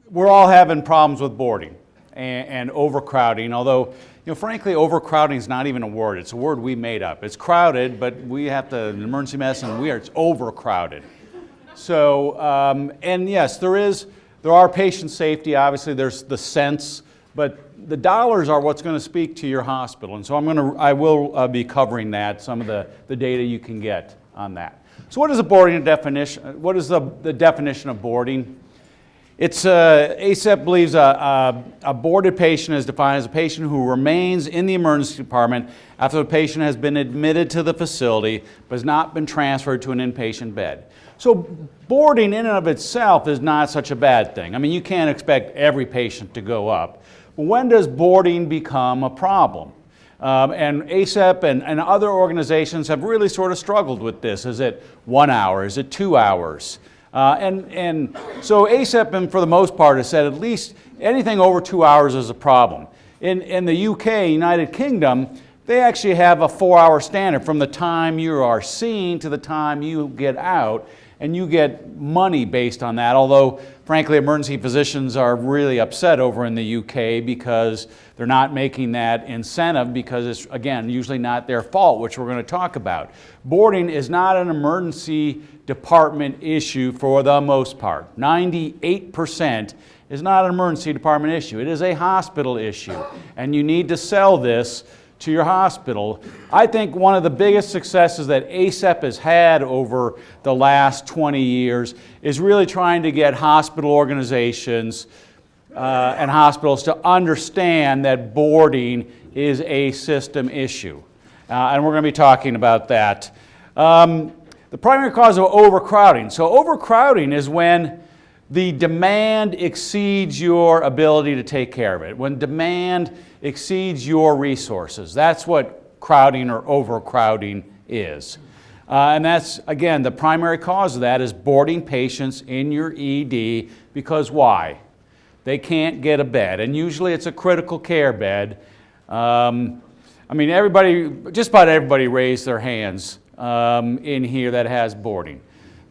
we're all having problems with boarding and overcrowding, although, frankly, overcrowding is not even a word. It's a word we made up. It's crowded, but we have to, in emergency medicine, it's overcrowded. So, and yes, there are patient safety, obviously there's the sense, but the dollars are what's going to speak to your hospital. And so I will be covering that, some of the data you can get on that. So what is a boarding definition? What is the definition of boarding? It's ACEP believes a boarded patient is defined as a patient who remains in the emergency department after the patient has been admitted to the facility but has not been transferred to an inpatient bed. So boarding in and of itself is not such a bad thing. I mean, you can't expect every patient to go up. But when does boarding become a problem? And ACEP and other organizations have really sort of struggled with this. Is it 1 hour? Is it 2 hours? And so ACEP, for the most part, has said at least anything over 2 hours is a problem. In the UK, United Kingdom, they actually have a 4-hour standard from the time you are seen to the time you get out, and you get money based on that, although frankly emergency physicians are really upset over in the UK because they're not making that incentive because it's, again, usually not their fault, which we're going to talk about. Boarding is not an emergency department issue for the most part. 98% is not an emergency department issue. It is a hospital issue, and you need to sell this to your hospital. I think one of the biggest successes that ACEP has had over the last 20 years is really trying to get hospital organizations and hospitals to understand that boarding is a system issue. And we're going to be talking about that. The primary cause of overcrowding. So overcrowding is when the demand exceeds your ability to take care of it. When demand exceeds your resources. That's what crowding or overcrowding is. And that's, again, the primary cause of that is boarding patients in your ED because why? They can't get a bed. And usually it's a critical care bed. I mean, just about everybody raised their hands in here that has boarding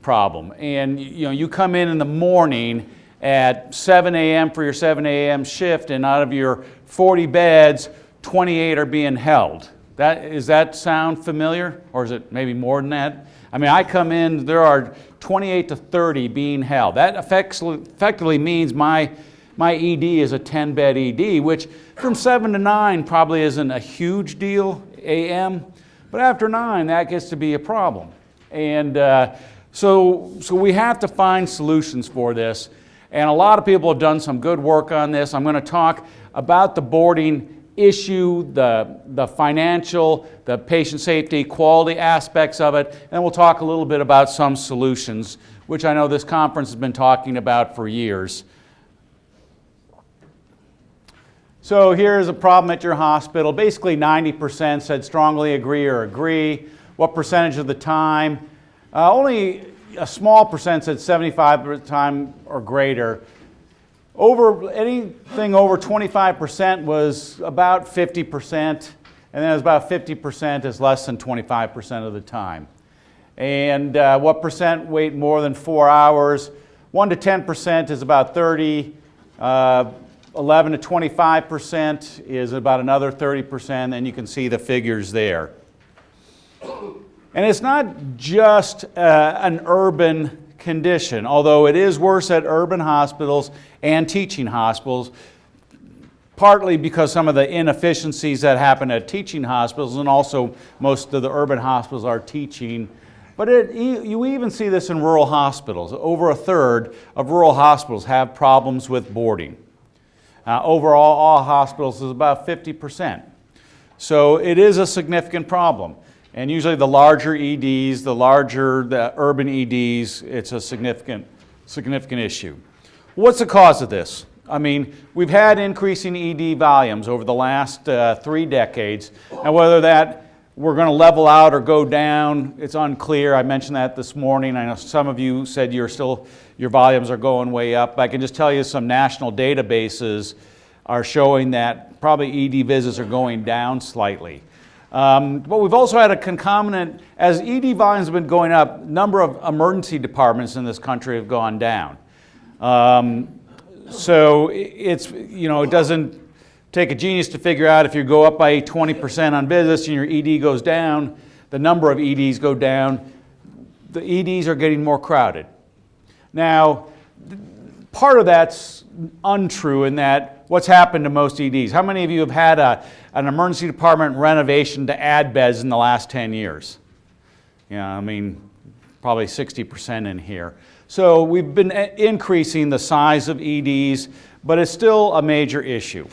problem. And you come in the morning at 7 a.m. for your 7 a.m. shift, and out of your 40 beds, 28 are being held. Does that sound familiar? Or is it maybe more than that? I mean, I come in, there are 28 to 30 being held. That effectively means my ED is a 10-bed ED, which from 7 to 9 probably isn't a huge deal, a.m., but after 9, that gets to be a problem. And so we have to find solutions for this. And a lot of people have done some good work on this. I'm going to talk about the boarding issue, the financial, the patient safety, quality aspects of it, and we'll talk a little bit about some solutions, which I know this conference has been talking about for years. So here's a problem at your hospital. Basically 90% said strongly agree or agree. What percentage of the time? Only a small percent said 75% of the time or greater. Anything over 25% was about 50%, and then it was about 50% is less than 25% of the time. And what percent wait more than 4 hours? 1 to 10% is about 30. 11 to 25% is about another 30%, and you can see the figures there. And it's not just an urban condition, although it is worse at urban hospitals and teaching hospitals, partly because some of the inefficiencies that happen at teaching hospitals, and also most of the urban hospitals are teaching. But you even see this in rural hospitals. Over a third of rural hospitals have problems with boarding. Overall, all hospitals is about 50%. So it is a significant problem. And usually the larger EDs, the urban EDs, it's a significant issue. What's the cause of this? I mean, we've had increasing ED volumes over the last 3 decades, and whether that we're going to level out or go down, it's unclear. I mentioned that this morning. I know some of you said your volumes are going way up. I can just tell you some national databases are showing that probably ED visits are going down slightly. But we've also had a concomitant, as ED volumes have been going up, number of emergency departments in this country have gone down. So it's, it doesn't take a genius to figure out if you go up by 20% on business and your ED goes down, the number of EDs go down, the EDs are getting more crowded. Now, part of that's untrue in that what's happened to most EDs? How many of you have had an emergency department renovation to add beds in the last 10 years? Probably 60% in here. So we've been increasing the size of EDs, but it's still a major issue.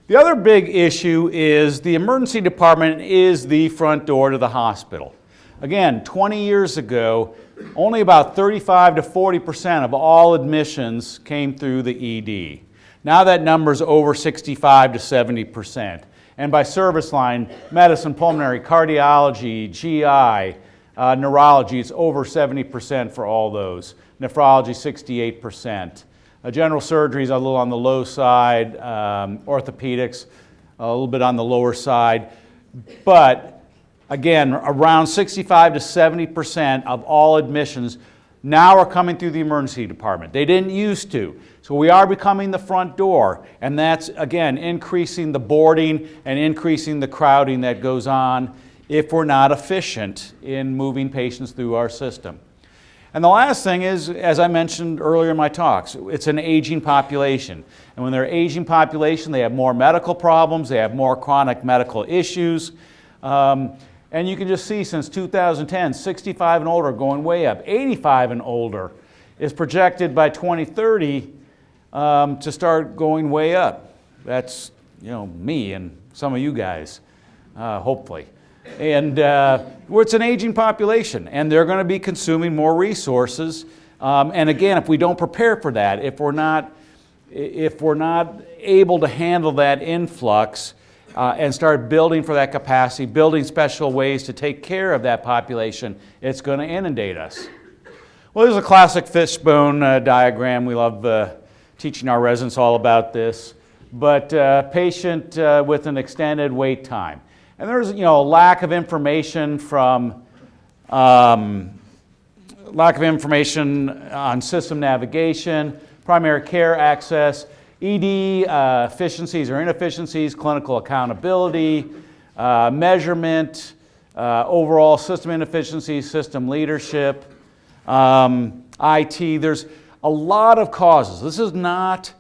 The other big issue is the emergency department is the front door to the hospital. Again, 20 years ago, only about 35 to 40% of all admissions came through the ED. Now that number's over 65 to 70%. And by service line, medicine, pulmonary, cardiology, GI, neurology, it's over 70% for all those. Nephrology, 68%. General surgery is a little on the low side. Orthopedics, a little bit on the lower side. But again, around 65 to 70% of all admissions now are coming through the emergency department. They didn't used to. So we are becoming the front door. And that's, again, increasing the boarding and increasing the crowding that goes on if we're not efficient in moving patients through our system. And the last thing is, as I mentioned earlier in my talks, it's an aging population. And when they're an aging population, they have more medical problems, they have more chronic medical issues. And you can just see since 2010, 65 and older going way up. 85 and older is projected by 2030 to start going way up. That's, me and some of you guys, hopefully. And it's an aging population, and they're going to be consuming more resources. And again, if we don't prepare for that, if we're not able to handle that influx and start building for that capacity, building special ways to take care of that population, it's going to inundate us. Well, this is a classic fishbone diagram. We love teaching our residents all about this. But patient with an extended wait time. And there's, a lack of information on system navigation, primary care access, ED efficiencies or inefficiencies, clinical accountability, measurement, overall system inefficiencies, system leadership, IT. There's a lot of causes. This is not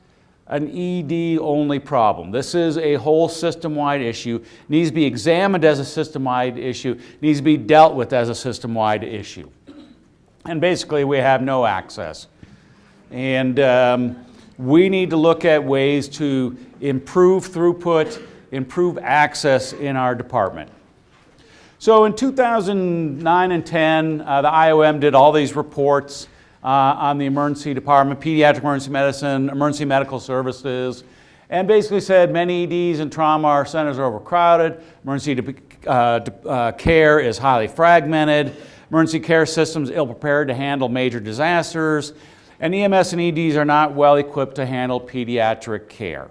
an ED-only problem. This is a whole system-wide issue. Needs to be examined as a system-wide issue. Needs to be dealt with as a system-wide issue. And basically, we have no access. And we need to look at ways to improve throughput, improve access in our department. So in 2009 and 10, the IOM did all these reports on the emergency department, pediatric emergency medicine, emergency medical services, and basically said many EDs and trauma centers are overcrowded, emergency care is highly fragmented, emergency care systems ill-prepared to handle major disasters, and EMS and EDs are not well equipped to handle pediatric care.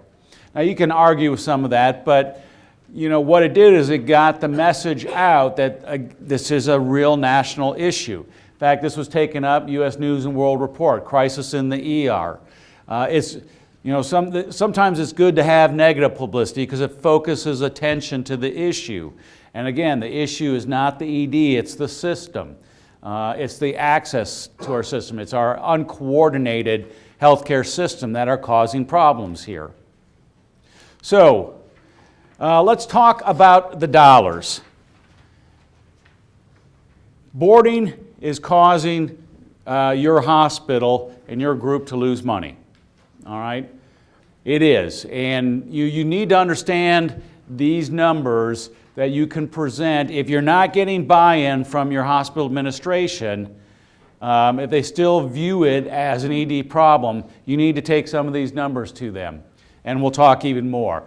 Now you can argue with some of that, but what it did is it got the message out that this is a real national issue. In fact, this was taken up, U.S. News and World Report, crisis in the ER. Sometimes it's good to have negative publicity because it focuses attention to the issue. And again, the issue is not the ED, it's the system. It's the access to our system. It's our uncoordinated healthcare system that are causing problems here. So, let's talk about the dollars. Boarding is causing your hospital and your group to lose money. All right? It is. And you need to understand these numbers that you can present. If you're not getting buy-in from your hospital administration, if they still view it as an ED problem, you need to take some of these numbers to them. And we'll talk even more.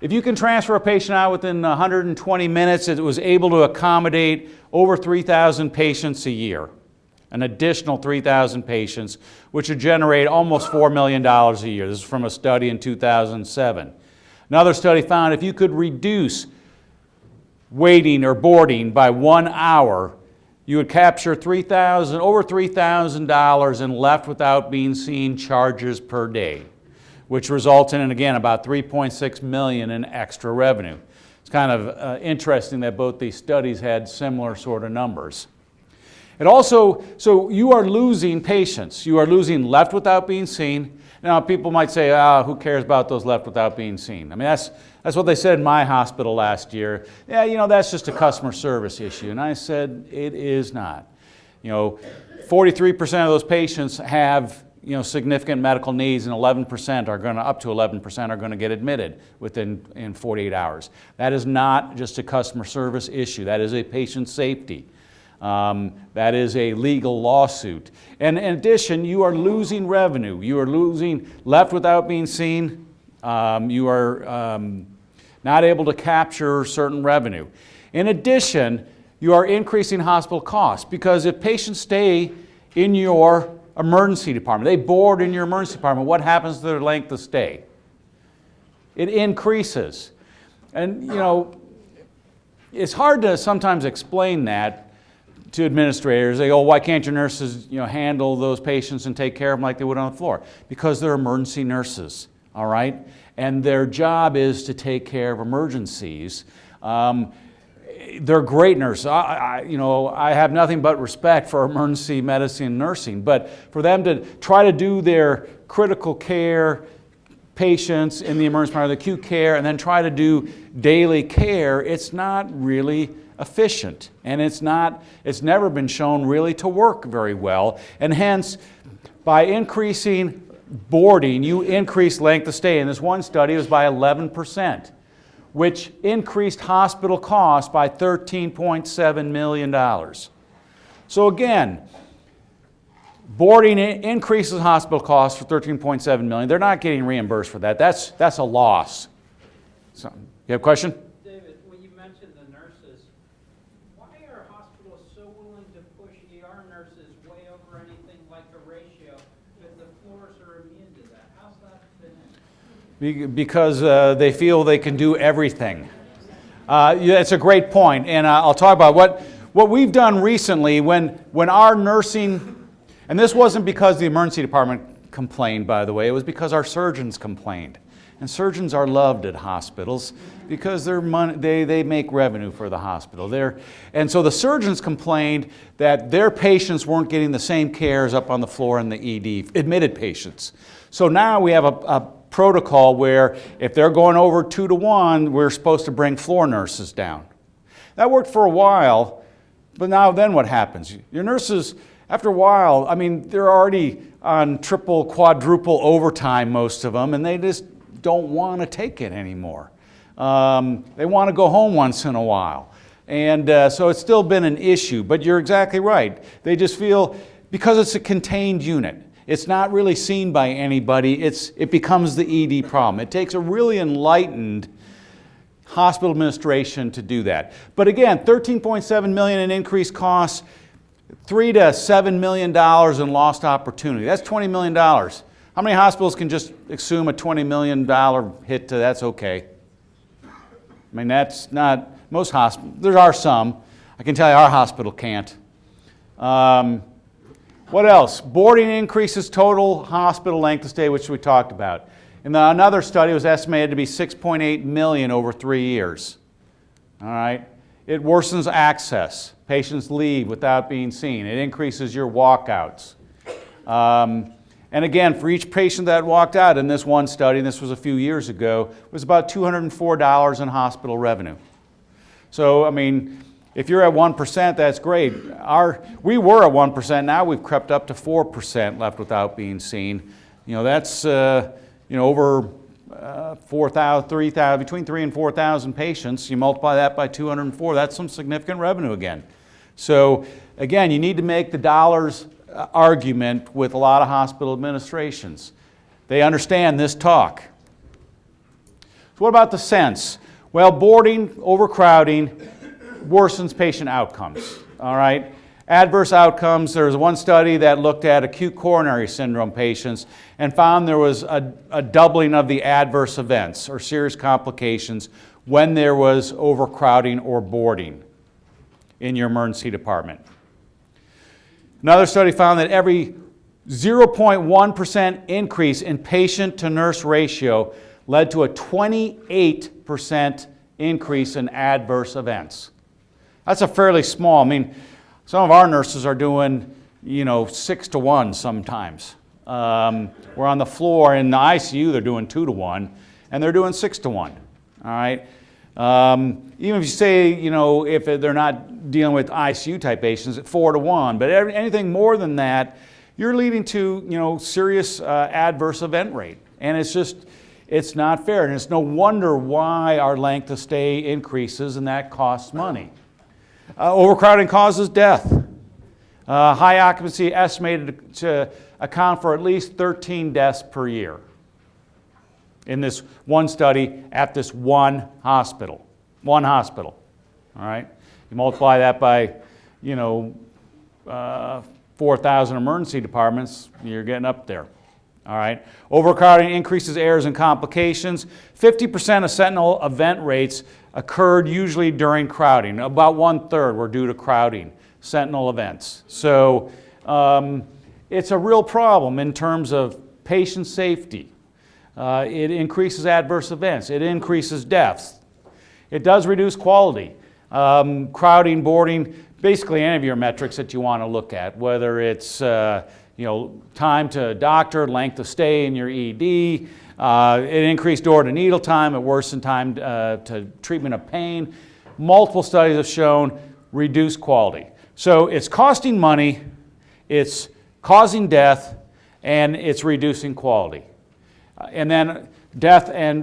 If you can transfer a patient out within 120 minutes, it was able to accommodate over 3,000 patients a year, an additional 3,000 patients, which would generate almost $4 million a year. This is from a study in 2007. Another study found if you could reduce waiting or boarding by 1 hour, you would capture over $3,000 in left without being seen charges per day, which results in, again, about $3.6 million in extra revenue. It's kind of interesting that both these studies had similar sort of numbers. It also, so you are losing patients. You are losing left without being seen. Now, people might say, who cares about those left without being seen? I mean, that's what they said in my hospital last year. Yeah, you know, that's just a customer service issue. And I said, it is not. You know, 43% of those patients have, you know, significant medical needs, and 11% are going to, up to 11% are going to get admitted in 48 hours. That is not just a customer service issue. That is a patient safety. That is a legal lawsuit. And in addition, you are losing revenue. You are losing left without being seen. You are not able to capture certain revenue. In addition, you are increasing hospital costs, because if patients stay in your emergency department, they board in your emergency department, what happens to their length of stay? It increases. And, you know, it's hard to sometimes explain that to administrators. They go, why can't your nurses, you know, handle those patients and take care of them like they would on the floor? Because they're emergency nurses, all right? And their job is to take care of emergencies. They're great nurses. I have nothing but respect for emergency medicine and nursing, but for them to try to do their critical care patients in the emergency department, the acute care, and then try to do daily care, it's not really efficient, and it's never been shown really to work very well. And hence, by increasing boarding, you increase length of stay. In this one study, it was by 11%, which increased hospital costs by $13.7 million. So again, boarding increases hospital costs for $13.7 million. They're not getting reimbursed for that. That's a loss. So, you have a question? David, when you mentioned the nurses, why are hospitals so willing to push ER nurses way over anything like a ratio if the floors are immune to that? How's that fit in? Because they feel they can do everything. It's a great point, and I'll talk about what we've done recently when our nursing, and this wasn't because the emergency department complained, by the way, it was because our surgeons complained. And surgeons are loved at hospitals because they make revenue for the hospital. And so the surgeons complained that their patients weren't getting the same cares up on the floor in the ED, admitted patients. So now we have a protocol where if they're going over 2 to 1, we're supposed to bring floor nurses down. That worked for a while, but now then what happens? Your nurses, after a while, I mean, they're already on triple, quadruple overtime, most of them, and they just don't want to take it anymore. They want to go home once in a while. And so it's still been an issue, but you're exactly right. They just feel, because it's a contained unit, it's not really seen by anybody, it becomes the ED problem. It takes a really enlightened hospital administration to do that. But again, $13.7 million in increased costs, $3 to $7 million in lost opportunity. That's $20 million. How many hospitals can just assume a $20 million hit to that's okay? I mean, that's not, most hospitals, there are some. I can tell you our hospital can't. What else? Boarding increases total hospital length of stay, which we talked about. In another study, it was estimated to be 6.8 million over 3 years. All right? It worsens access. Patients leave without being seen. It increases your walkouts. And again, for each patient that walked out in this one study, and this was a few years ago, it was about $204 in hospital revenue. So, I mean, if you're at 1%, that's great. We were at 1%, now we've crept up to 4% left without being seen. You know, that's over 4,000, 3,000, between 3,000 and 4,000 patients. You multiply that by 204, that's some significant revenue again. So, again, you need to make the dollars argument with a lot of hospital administrations. They understand this talk. So what about the sense? Well, boarding, overcrowding worsens patient outcomes, all right? Adverse outcomes, there was one study that looked at acute coronary syndrome patients and found there was a doubling of the adverse events or serious complications when there was overcrowding or boarding in your emergency department. Another study found that every 0.1% increase in patient-to-nurse ratio led to a 28% increase in adverse events. That's a fairly small, I mean, some of our nurses are doing, 6 to 1 sometimes. We're on the floor in the ICU, they're doing 2 to 1, and they're doing 6 to 1, all right? Even if you say, if they're not dealing with ICU type patients, at 4 to 1, but anything more than that, you're leading to, serious adverse event rate. And it's not fair. And it's no wonder why our length of stay increases, and that costs money. Overcrowding causes death. High occupancy estimated to account for at least 13 deaths per year in this one study at this one hospital. One hospital, all right? You multiply that by, 4,000 emergency departments, you're getting up there, all right? Overcrowding increases errors and complications. 50% of sentinel event rates occurred usually during crowding. About 1/3 were due to crowding, sentinel events. So it's a real problem in terms of patient safety. It increases adverse events. It increases deaths. It does reduce quality. Crowding, boarding, basically any of your metrics that you want to look at, whether it's time to doctor, length of stay in your ED, it increased door to needle time, it worsened time to treatment of pain. Multiple studies have shown reduced quality. So it's costing money, it's causing death, and it's reducing quality. And then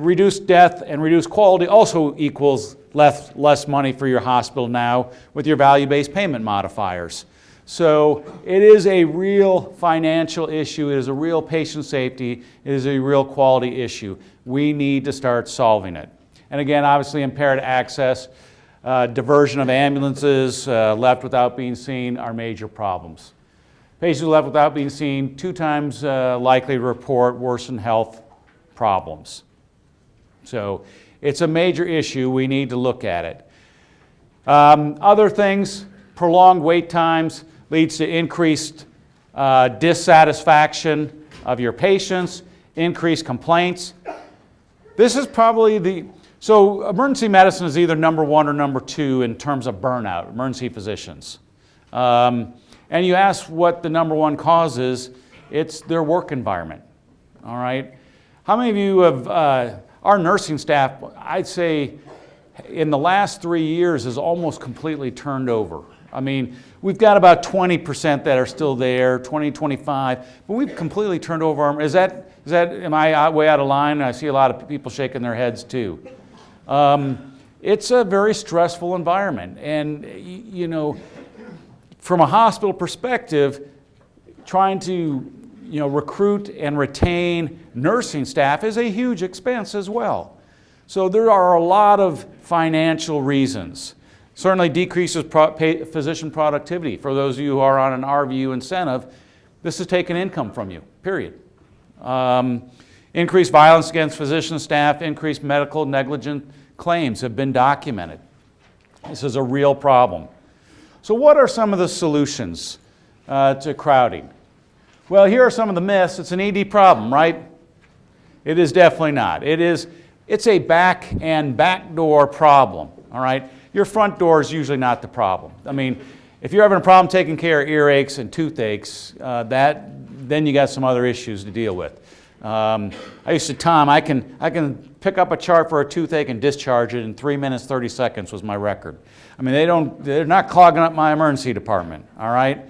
reduced quality also equals less money for your hospital now with your value-based payment modifiers. So it is a real financial issue, it is a real patient safety, it is a real quality issue. We need to start solving it. And again, obviously impaired access, diversion of ambulances, left without being seen are major problems. Patients left without being seen 2 times likely to report worsened health problems. So it's a major issue. We need to look at it. Other things, prolonged wait times leads to increased dissatisfaction of your patients, increased complaints. This is probably so emergency medicine is either number 1 or number 2 in terms of burnout, emergency physicians. And you ask what the number 1 cause is, it's their work environment, all right? How many of you have, our nursing staff, I'd say in the last 3 years is almost completely turned over. I mean, we've got about 20% that are still there, 20, 25, but we've completely turned over. Am I way out of line? I see a lot of people shaking their heads too. It's a very stressful environment. And, from a hospital perspective, trying to recruit and retain nursing staff is a huge expense as well. So there are a lot of financial reasons. Certainly decreases physician productivity. For those of you who are on an RVU incentive, this is taking income from you, period. Increased violence against physician staff, increased medical negligent claims have been documented. This is a real problem. So what are some of the solutions to crowding? Well, here are some of the myths. It's an ED problem, right? It is definitely not. It's a backdoor problem, all right? Your front door is usually not the problem. I mean, if you're having a problem taking care of earaches and toothaches, then you got some other issues to deal with. I used to I can pick up a chart for a toothache and discharge it in 3 minutes, 30 seconds was my record. I mean, they're not clogging up my emergency department, all right?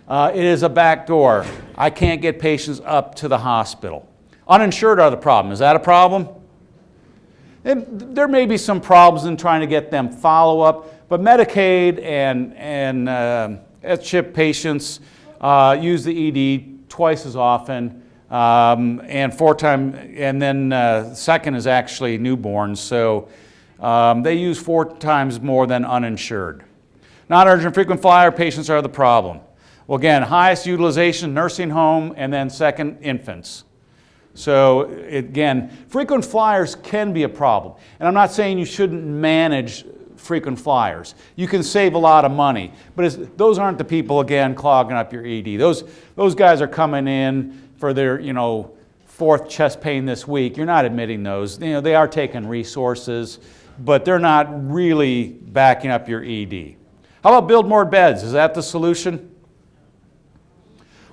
It is a back door. I can't get patients up to the hospital. Uninsured are the problem. Is that a problem? There may be some problems in trying to get them follow-up, but Medicaid and S-CHIP patients use the ED twice as often, and second is actually newborns, so they use 4 times more than uninsured. Non-urgent frequent flyer patients are the problem. Well, again, highest utilization, nursing home, and then second, infants. So again, frequent flyers can be a problem. And I'm not saying you shouldn't manage frequent flyers. You can save a lot of money, but those aren't the people, again, clogging up your ED. Those guys are coming in for their, fourth chest pain this week. You're not admitting those. They are taking resources, but they're not really backing up your ED. How about build more beds? Is that the solution?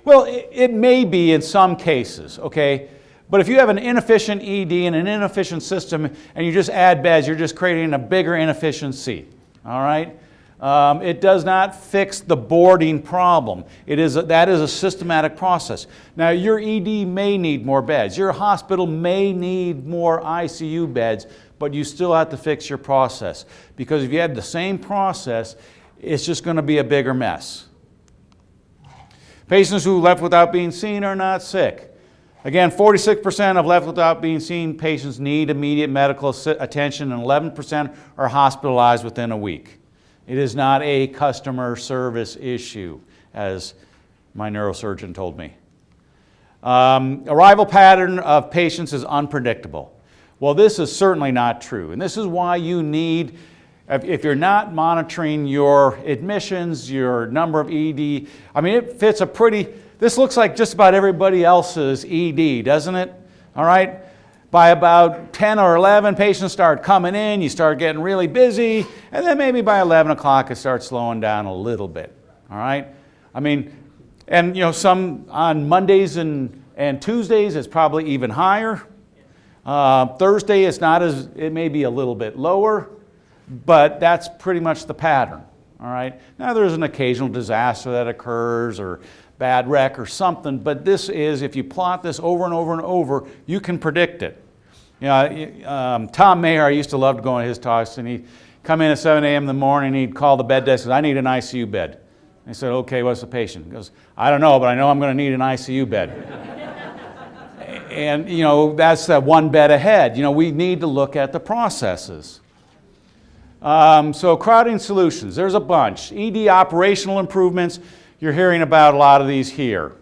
Well, it may be in some cases, okay? But if you have an inefficient ED and an inefficient system and you just add beds, you're just creating a bigger inefficiency, all right? It does not fix the boarding problem. That is a systematic process. Now, your ED may need more beds. Your hospital may need more ICU beds, but you still have to fix your process. Because if you had the same process, it's just going to be a bigger mess. Patients who left without being seen are not sick. Again, 46% of left without being seen patients need immediate medical attention, and 11% are hospitalized within a week. It is not a customer service issue, as my neurosurgeon told me. Arrival pattern of patients is unpredictable. Well, this is certainly not true, and this is why you need, if you're not monitoring your admissions, your number of ED, it fits this looks like just about everybody else's ED, doesn't it? All right? By about 10 or 11, patients start coming in, you start getting really busy, and then maybe by 11 o'clock it starts slowing down a little bit, all right? Some on Mondays and Tuesdays it's probably even higher. Thursday it may be a little bit lower, but that's pretty much the pattern, all right? Now there's an occasional disaster that occurs or bad wreck or something, but this is, if you plot this over and over and over, you can predict it. Tom Mayer, I used to love going to his talks, and he'd come in at 7 a.m. in the morning, and he'd call the bed desk and say, I need an ICU bed. I said, okay, what's the patient? He goes, I don't know, but I know I'm going to need an ICU bed. And, that's one bed ahead. We need to look at the processes. So crowding solutions, there's a bunch. ED operational improvements, you're hearing about a lot of these here.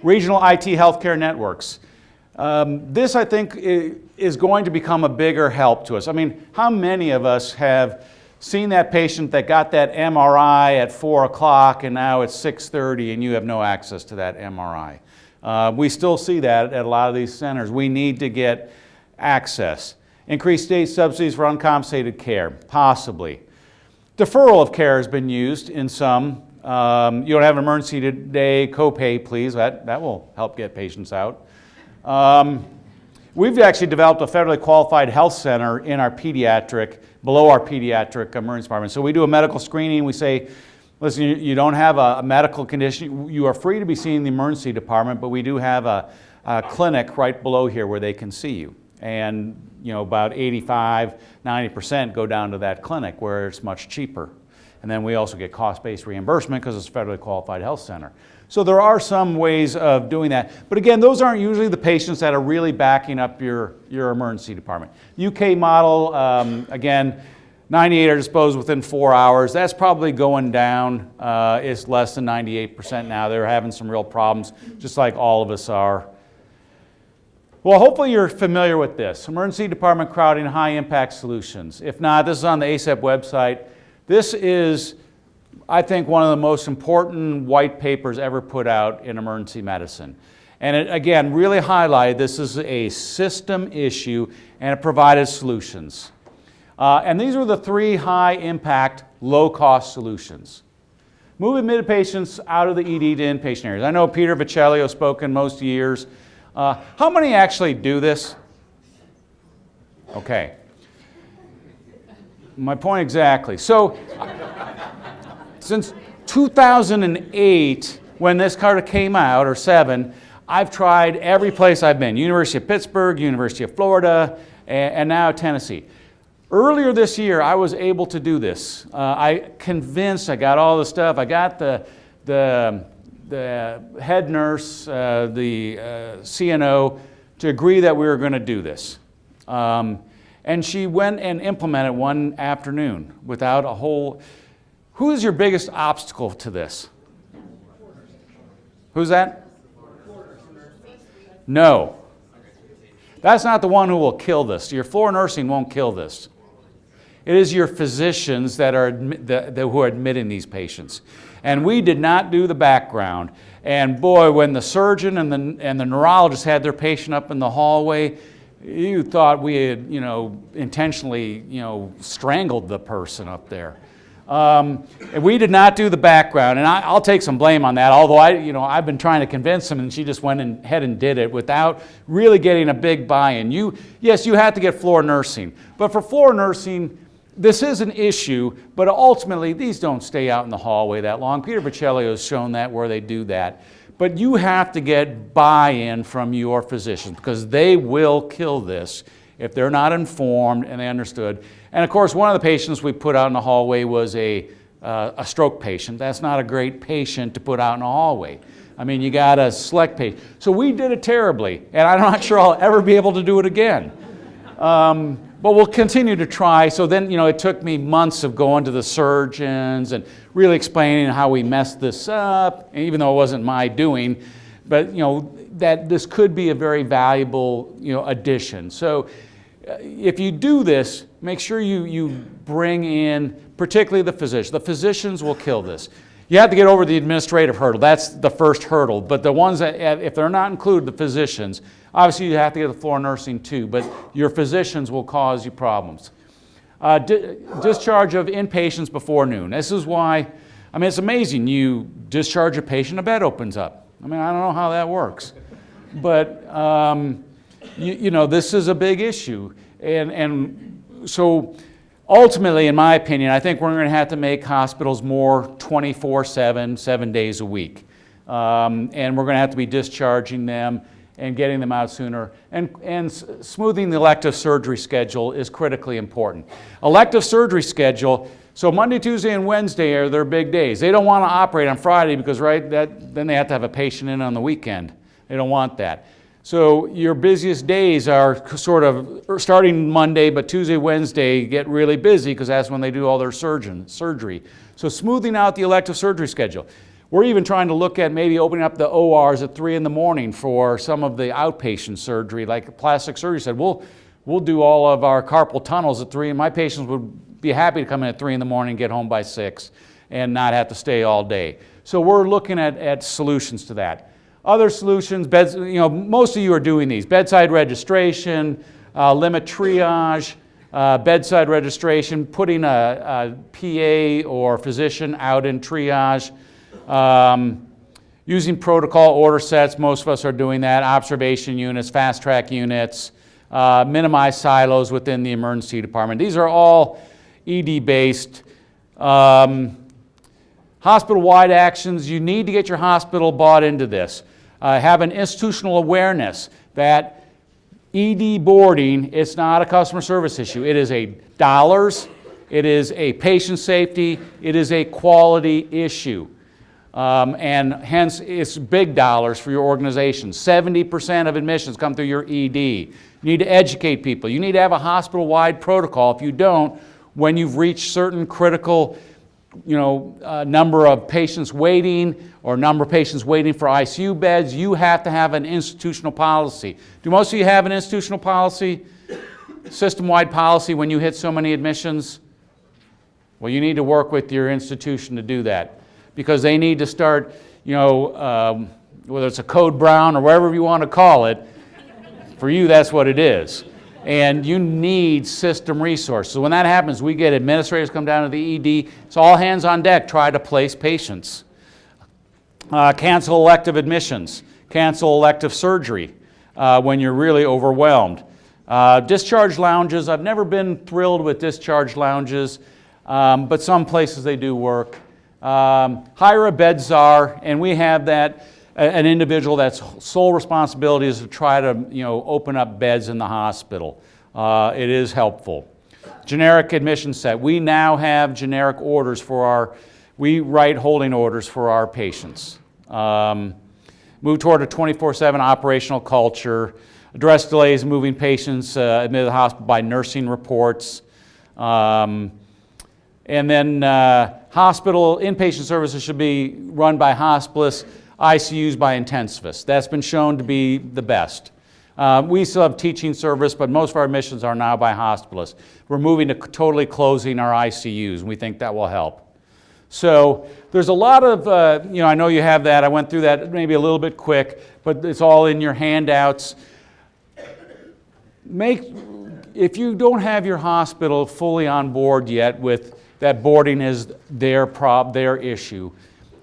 Regional IT healthcare networks. This, I think, is going to become a bigger help to us. How many of us have seen that patient that got that MRI at 4 o'clock and now it's 6:30 and you have no access to that MRI? We still see that at a lot of these centers. We need to get access. Increased state subsidies for uncompensated care, possibly. Deferral of care has been used in some. You don't have an emergency today, copay, please. That will help get patients out. We've actually developed a federally qualified health center in our below our pediatric emergency department. So we do a medical screening. We say, listen, you don't have a medical condition. You are free to be seen in the emergency department, but we do have a clinic right below here where they can see you. And about 85, 90% go down to that clinic where it's much cheaper. And then we also get cost-based reimbursement because it's a federally qualified health center. So there are some ways of doing that. But again, those aren't usually the patients that are really backing up your emergency department. UK model, again, 98 are disposed within 4 hours. That's probably going down. It's less than 98% now. They're having some real problems, just like all of us are. Well, hopefully you're familiar with this. Emergency department crowding, high impact solutions. If not, this is on the ACEP website. This is, I think, one of the most important white papers ever put out in emergency medicine. And it, again, really highlighted this is a system issue, and it provided solutions. And these were the 3 high-impact, low-cost solutions. Move admitted patients out of the ED to inpatient areas. I know Peter Viccellio spoke in most years. How many actually do this? Okay. My point exactly. So, since 2008, when this card came out, or 7, I've tried every place I've been. University of Pittsburgh, University of Florida, and now Tennessee. Earlier this year, I was able to do this. I got all the stuff. I got the head nurse, the CNO, to agree that we were going to do this. And she went and implemented one afternoon without a whole... Who is your biggest obstacle to this? Who's that? No. That's not the one who will kill this. Your floor nursing won't kill this. It is your physicians that are who are admitting these patients. And we did not do the background. And boy, when the surgeon and the neurologist had their patient up in the hallway, you thought we had, intentionally, strangled the person up there. And we did not do the background, and I'll take some blame on that, although I've been trying to convince him, and she just went ahead and did it without really getting a big buy-in. Yes, you have to get floor nursing, but for floor nursing, this is an issue, but ultimately these don't stay out in the hallway that long. Peter Bocelli has shown that where they do that. But you have to get buy-in from your physicians because they will kill this if they're not informed and they understood. And of course, one of the patients we put out in the hallway was a stroke patient. That's not a great patient to put out in the hallway. I mean, you got to select patients. So we did it terribly, and I'm not sure I'll ever be able to do it again. But we'll continue to try. So then, it took me months of going to the surgeons and really explaining how we messed this up, even though it wasn't my doing. But, that this could be a very valuable, addition. So if you do this, make sure you bring in particularly the physician. The physicians will kill this. You have to get over the administrative hurdle. That's the first hurdle. But the ones that, if they're not included, the physicians, obviously you have to get the floor nursing too, but your physicians will cause you problems. Discharge of inpatients before noon. This is why, it's amazing. You discharge a patient, a bed opens up. I don't know how that works. But, this is a big issue. And so ultimately, in my opinion, I think we're going to have to make hospitals more 24/7, 7 days a week. And we're going to have to be discharging them and getting them out sooner. And smoothing the elective surgery schedule is critically important. Elective surgery schedule, so Monday, Tuesday, and Wednesday are their big days. They don't want to operate on Friday because then they have to have a patient in on the weekend. They don't want that. So your busiest days are sort of starting Monday, but Tuesday, Wednesday get really busy because that's when they do all their surgery. So smoothing out the elective surgery schedule. We're even trying to look at maybe opening up the ORs at 3 in the morning for some of the outpatient surgery, like plastic surgery said, we'll do all of our carpal tunnels at 3, and my patients would be happy to come in at 3 in the morning and get home by 6 and not have to stay all day. So we're looking at solutions to that. Other solutions, beds, most of you are doing these. Bedside registration, limit triage, bedside registration, putting a PA or physician out in triage, using protocol order sets, most of us are doing that, observation units, fast track units, minimize silos within the emergency department. These are all ED-based. Hospital-wide actions, you need to get your hospital bought into this. Have an institutional awareness that ED boarding, it's not a customer service issue. It is a dollars, it is a patient safety, it is a quality issue. And hence, it's big dollars for your organization. 70% of admissions come through your ED. You need to educate people. You need to have a hospital-wide protocol. If you don't, when you've reached certain critical number of patients waiting or number of patients waiting for ICU beds, you have to have an institutional policy. Do most of you have an institutional policy? System-wide policy when you hit so many admissions? Well, you need to work with your institution to do that because they need to start, whether it's a code brown or whatever you want to call it, for you that's what it is. And you need system resources. So when that happens, we get administrators come down to the ED. It's all hands on deck, try to place patients. Cancel elective admissions. Cancel elective surgery when you're really overwhelmed. Discharge lounges. I've never been thrilled with discharge lounges, but some places they do work. Hire a bed czar, and we have that. An individual that's sole responsibility is to try to open up beds in the hospital. It is helpful. Generic admission set. We now have generic orders we write holding orders for our patients. Move toward a 24/7 operational culture. Address delays in moving patients admitted to the hospital by nursing reports. And then hospital inpatient services should be run by hospitalists. ICUs by intensivists. That's been shown to be the best. We still have teaching service, but most of our admissions are now by hospitalists. We're moving to totally closing our ICUs, and we think that will help. So there's a lot of, I know you have that. I went through that maybe a little bit quick, but it's all in your handouts. If you don't have your hospital fully on board yet with that boarding is their issue,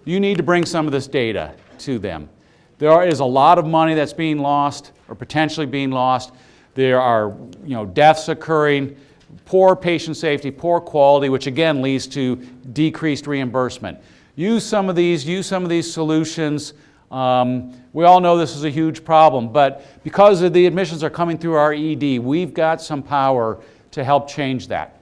you need to bring some of this data to them. There is a lot of money that's being lost or potentially being lost. There are deaths occurring, poor patient safety, poor quality, which again leads to decreased reimbursement. Use some of these solutions. We all know this is a huge problem, but because of the admissions are coming through our ED, we've got some power to help change that.